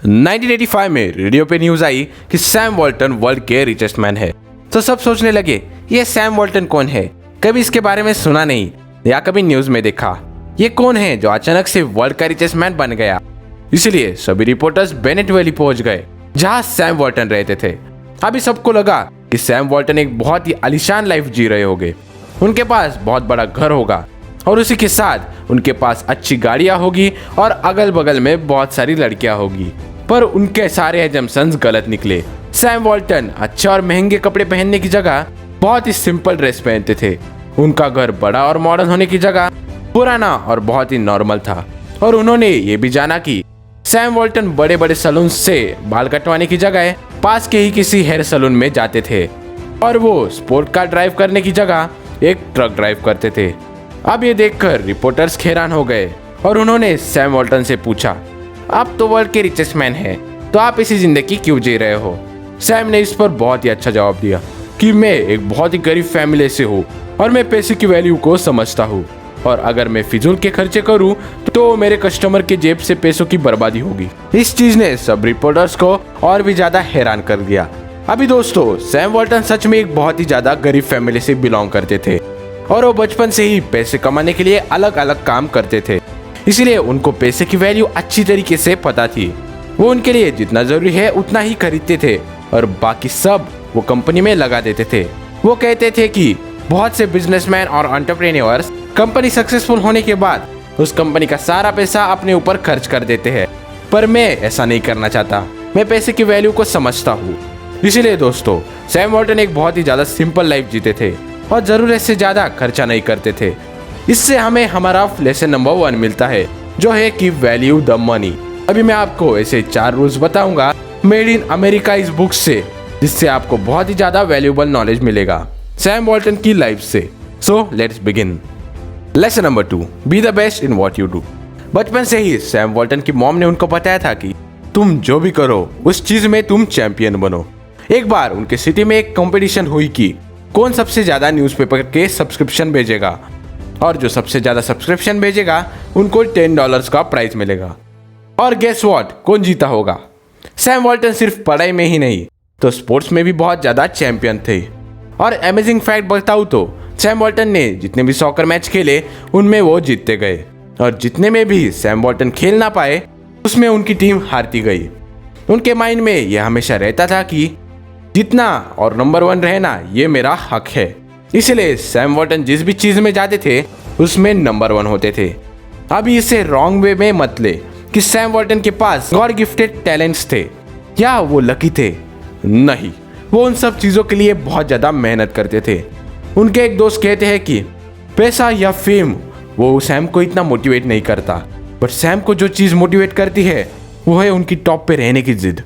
1985 में रेडियो पे न्यूज आई कि सैम वॉल्टन वर्ल्ड के रिचेस्ट मैन है। तो सब सोचने लगे ये सैम वॉल्टन कौन है, कभी इसके बारे में सुना नहीं या कभी न्यूज में देखा। ये कौन है जो अचानक से वर्ल्ड का रिचेस्ट मैन बन गया। इसलिए सभी रिपोर्टर्स बेनेट वैली पहुंच गए जहां सैम वॉल्टन रहते थे। अभी सबको लगा कि सैम वॉल्टन एक बहुत ही आलीशान लाइफ जी रहे होंगे, उनके पास बहुत बड़ा घर होगा और उसी के साथ उनके पास अच्छी गाड़ियां होगी और अगल बगल में बहुत सारी लड़कियां होगी। पर उनके सारे एजम्पशंस गलत निकले। सैम वॉल्टन अच्छे और महंगे कपड़े पहनने की जगह बहुत ही सिंपल ड्रेस पहनते थे। उनका घर बड़ा और मॉडर्न होने की जगह पुराना और बहुत ही नॉर्मल था। और उन्होंने ये भी जाना कि सैम वॉल्टन बड़े बड़े सैलून से बाल कटवाने की जगह पास के ही किसी हेयर सैलून में जाते थे और वो स्पोर्ट कार ड्राइव करने की जगह एक ट्रक ड्राइव करते थे। अब ये देखकर रिपोर्टर्स हैरान हो गए और उन्होंने सैम वॉल्टन से पूछा, आप तो वर्ल्ड के रिचेस्ट मैन हैं, तो आप इसी जिंदगी क्यों जी रहे हो। सैम ने इस पर बहुत ही अच्छा जवाब दिया कि मैं एक बहुत ही गरीब फैमिली से हूँ और मैं पैसे की वैल्यू को समझता हूँ और अगर मैं फिजूल के खर्चे करूँ तो मेरे कस्टमर के जेब से पैसों की बर्बादी होगी। इस चीज ने सब रिपोर्टर्स को और भी ज्यादा हैरान कर दिया। अभी दोस्तों, सैम वॉल्टन सच में एक बहुत ही ज्यादा गरीब फैमिली से बिलोंग करते थे और वो बचपन से ही पैसे कमाने के लिए अलग अलग काम करते थे। इसलिए उनको पैसे की वैल्यू अच्छी तरीके से पता थी। वो उनके लिए जितना जरूरी है उतना ही खरीदते थे और बाकी सब वो कंपनी में लगा देते थे। वो कहते थे कि बहुत से बिजनेसमैन और एंटरप्रेन्योर्स कंपनी सक्सेसफुल होने के बाद उस कंपनी का सारा पैसा अपने ऊपर खर्च कर देते हैं, पर मैं ऐसा नहीं करना चाहता। मैं पैसे की वैल्यू को समझता हूँ। इसीलिए दोस्तों, सैम वॉल्टन एक बहुत ही ज्यादा सिंपल लाइफ जीते थे और जरूरत से ज्यादा खर्चा नहीं करते थे। इससे हमें हमारा लेसन नंबर 1 मिलता है, जो है कि वैल्यू द मनी। अभी मैं आपको ऐसे 4 रूल्स बताऊंगा मेड इन अमेरिका इस बुक से, जिससे आपको बहुत ही ज्यादा वैल्यूएबल नॉलेज मिलेगा सैम वॉल्टन की लाइफ से। So let's begin. Lesson number 2, be the best in what you do. बचपन से ही सैम वॉल्टन की मॉम ने उनको बताया था कि तुम जो भी करो उस चीज में तुम चैंपियन बनो। एक बार उनके सिटी में एक कंपटीशन हुई कि कौन सबसे ज्यादा न्यूज़पेपर के सब्सक्रिप्शन भेजेगा और जो सबसे ज्यादा सब्सक्रिप्शन भेजेगा उनको $10 का प्राइज मिलेगा। और गेस व्हाट, कौन जीता होगा। सैम वॉल्टन सिर्फ पढ़ाई में ही नहीं तो स्पोर्ट्स में भी बहुत ज्यादा चैंपियन थे। और अमेजिंग फैक्ट बताऊं तो सैम वॉल्टन ने जितने भी सॉकर मैच खेले उनमें वो जीतते गए और जितने में भी सैम वॉल्टन खेल ना पाए उसमें उनकी टीम हारती गई। उनके माइंड में यह हमेशा रहता था कि जीतना और नंबर 1 रहना ये मेरा हक है। इसलिए सैम वॉल्टन जिस भी चीज में जाते थे उसमें नंबर 1 होते थे। अभी इसे रॉन्ग वे में मत ले कि सैम वॉल्टन के पास गॉड गिफ्टेड टैलेंट्स थे या वो लकी थे। नहीं, वो उन सब चीजों के लिए बहुत ज्यादा मेहनत करते थे। उनके एक दोस्त कहते हैं कि पैसा या फेम वो सैम को इतना मोटिवेट नहीं करता, बट सैम को जो चीज मोटिवेट करती है वो है उनकी टॉप पे रहने की जिद।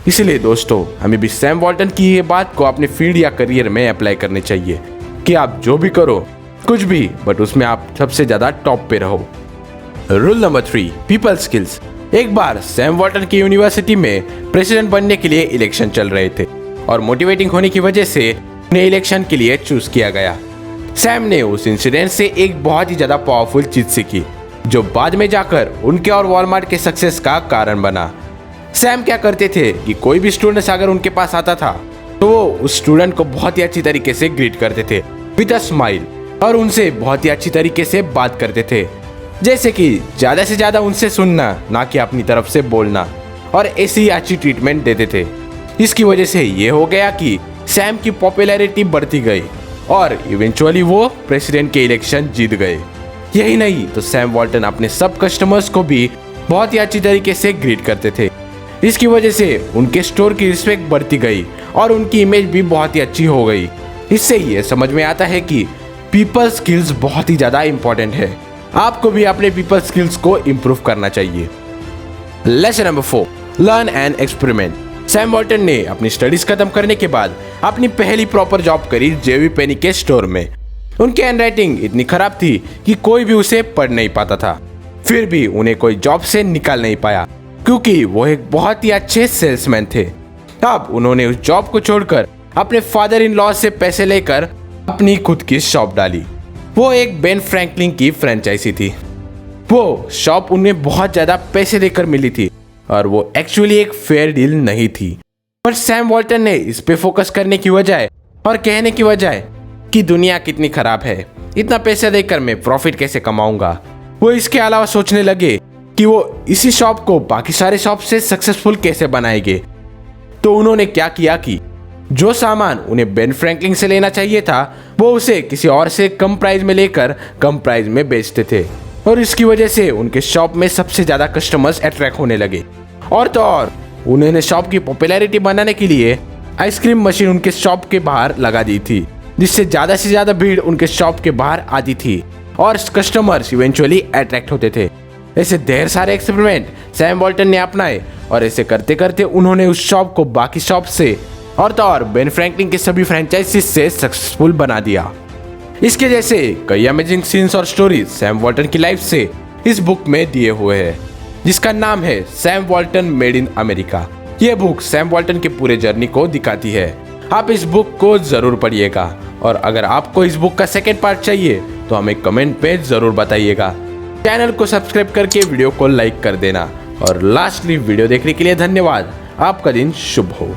इसलिए दोस्तों, हमें भी सैम वॉल्टन की ये बात को अपने फील्ड या करियर में अप्लाई करनी चाहिए कि आप जो भी करो कुछ भी, बट उसमें आप सबसे ज्यादा टॉप पे रहो। Rule number 3, people skills. एक बार सैम वॉल्टन की यूनिवर्सिटी में प्रेसिडेंट बनने के लिए इलेक्शन चल रहे थे और मोटिवेटिंग होने की वजह से उन्हें इलेक्शन के लिए चूज किया गया। सैम ने उस इंसिडेंट से एक बहुत ही ज्यादा पावरफुल चीज सीखी जो बाद में जाकर उनके और वॉलमार्ट के सक्सेस का कारण बना। सैम क्या करते थे कि कोई भी स्टूडेंट अगर उनके पास आता था तो वो उस स्टूडेंट को बहुत ही अच्छी तरीके से ग्रीट करते थे विद अ स्माइल और उनसे बहुत ही अच्छी तरीके से बात करते थे, जैसे कि ज्यादा से ज्यादा उनसे सुनना ना कि अपनी तरफ से बोलना, और ऐसी अच्छी ट्रीटमेंट देते थे। इसकी वजह से ये हो गया कि सैम की पॉपुलैरिटी बढ़ती गई और इवेंचुअली वो प्रेसिडेंट के इलेक्शन जीत गए। यही नहीं तो सैम वॉल्टन अपने सब कस्टमर्स को भी बहुत ही अच्छी तरीके से ग्रीट करते थे। इसकी वजह से उनके स्टोर की रिस्पेक्ट बढ़ती गई और उनकी इमेज भी बहुत ही अच्छी हो गई। इससे ये समझ में आता है कि पीपल स्किल्स बहुत ही ज्यादा इंपॉर्टेंट है। आपको भी अपने पीपल स्किल्स को इम्प्रूव करना चाहिए। Lesson number 4, learn and experiment. Sam Walton ने अपनी स्टडीज खत्म करने के बाद अपनी पहली प्रॉपर जॉब करी जेवी पेनी के स्टोर में। उनकी हैंडराइटिंग इतनी खराब थी कि कोई भी उसे पढ़ नहीं पाता था, फिर भी उन्हें कोई जॉब से निकाल नहीं पाया क्योंकि वो एक बहुत ही अच्छे सेल्समैन थे। तब उन्होंने उस जॉब को छोड़कर अपने फादर इन लॉ से पैसे लेकर अपनी खुद की शॉप डाली। वो एक बेन फ्रैंकलिन की फ्रेंचाइजी थी। वो शॉप उन्हें बहुत ज्यादा पैसे देकर मिली थी और वो एक्चुअली एक फेयर डील नहीं थी। पर सैम वॉल्टन ने इस पे फोकस करने की वजह और कहने की वजह कि दुनिया कितनी खराब है, इतना पैसा देकर मैं प्रॉफिट कैसे कमाऊंगा, वो इसके अलावा सोचने लगे कि वो इसी शॉप को बाकी सारे शॉप से सक्सेसफुल कैसे बनाएंगे। तो उन्होंने क्या किया कि जो सामान उन्हें बेन फ्रैंकलिन से लेना चाहिए था वो उसे किसी और से कम प्राइस में लेकर कम प्राइस में बेचते थे, और इसकी वजह से उनके शॉप में सबसे ज्यादा कस्टमर्स अट्रैक्ट होने लगे। और तो और उन्होंने शॉप की पॉपुलैरिटी बनाने के लिए आइसक्रीम मशीन उनके शॉप के बाहर लगा दी थी, जिससे ज्यादा से ज्यादा भीड़ उनके शॉप के बाहर आती थी और कस्टमर्स इवेंचुअली अट्रैक्ट होते थे। ऐसे ढेर सारे एक्सपेरिमेंट सैम वॉल्टन ने अपनाए और ऐसे करते करते उन्होंने उस शॉप को बाकी शॉप से और तो और बेन फ्रैंकलिन के सभी फ्रेंचाइजीज से सक्सेसफुल बना दिया। इसके जैसे कई अमेजिंग सीन्स और स्टोरीज सैम वॉल्टन की लाइफ से इस बुक में दिए हुए हैं, जिसका नाम है Sam Walton made in America. यह बुक सैम वॉल्टन के पूरे जर्नी को दिखाती है। आप इस बुक को जरूर पढ़िएगा, और अगर आपको इस बुक का सेकेंड पार्ट चाहिए तो हमें कमेंट पे जरूर बताइएगा। चैनल को सब्सक्राइब करके वीडियो को लाइक कर देना, और लास्टली वीडियो देखने के लिए धन्यवाद। आपका दिन शुभ हो।